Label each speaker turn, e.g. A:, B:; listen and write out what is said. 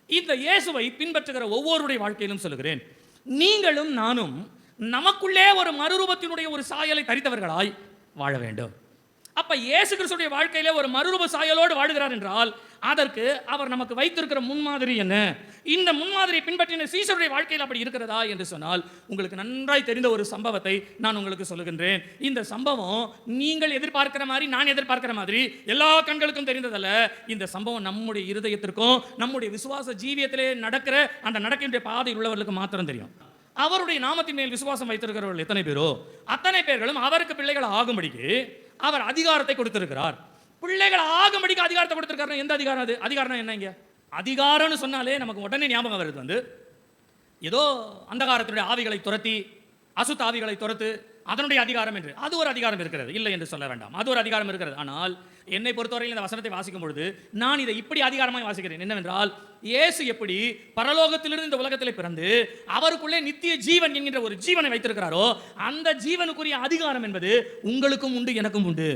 A: இந்த இயேசுவை பின்பற்றுகிற ஒவ்வொருடைய வாழ்க்கையிலும் சொல்லுகிறேன், நீங்களும் நானும் நமக்குள்ளே ஒரு மறுரூபத்தினுடைய ஒரு சாயலை தரித்தவர்களாய் வாழ வேண்டும். அப்ப இயேசு கிறிஸ்துடைய வாழ்க்கையிலே ஒரு மறுரூப சாயலோடு வாழுகிறார் என்றால் அதற்கு அவர் நமக்கு வைத்திருக்கிற முன்மாதிரி என்ன? இந்த முன்மாதிரியை பின்பற்றின சீசருடைய வாழ்க்கையில் அப்படி இருக்கிறதா என்று சொன்னால் உங்களுக்கு நன்றாய் தெரிந்த ஒரு சம்பவத்தை நான் உங்களுக்கு சொல்லுகின்றேன். இந்த சம்பவம் நீங்கள் எதிர்பார்க்கிற மாதிரி, நான் எதிர்பார்க்கிற மாதிரி எல்லா கண்களுக்கும் தெரிந்ததல்ல. இந்த சம்பவம் நம்முடைய இருதயத்திற்கும் நம்முடைய விசுவாச ஜீவியத்திலே நடக்கிற அந்த நடக்கின்ற பாதையில் உள்ளவர்களுக்கு மாத்திரம் தெரியும். அவருடைய நாமத்தின் மேல் விசுவாசம் வைத்திருக்கிறவர்கள் எத்தனை பேரோ அத்தனை பேர்களும் அவருக்கு பிள்ளைகள் ஆகும்படிக்கு அவர் அதிகாரத்தை கொடுத்திருக்கிறார். பிள்ளைகள் ஆகும்படிக்கு அதிகாரத்தை கொடுத்திருக்காரு. எந்த அதிகாரம் அது? அதிகாரம் என்னங்க? அதிகாரம்னு சொன்னாலே நமக்கு உடனே ஞாபகம் வருது ஏதோ அந்தகாரத்தினுடைய ஆவிகளை துரத்தி, அசுத்த ஆவிகளை துரத்து, அதனுடைய அதிகாரம் என்று அது ஒரு அதிகாரம் இருக்கிறது, இல்லை என்று சொல்ல வேண்டாம், அது ஒரு அதிகாரம் இருக்கிறது. ஆனால் என்னை பொறுத்தவரையில் இந்த வசனத்தை வாசிக்கும் பொழுது நான் இதை இப்படி அதிகாரமாக வாசிக்கிறேன். என்னவென்றால், இயேசு எப்படி பரலோகத்திலிருந்து இந்த உலகத்தில் பிறந்து அவருக்குள்ளே நித்திய ஜீவன் என்கின்ற ஒரு ஜீவனை வைத்திருக்கிறாரோ அந்த ஜீவனுக்குரிய அதிகாரம் என்பது உங்களுக்கும் உண்டு, எனக்கும் உண்டு.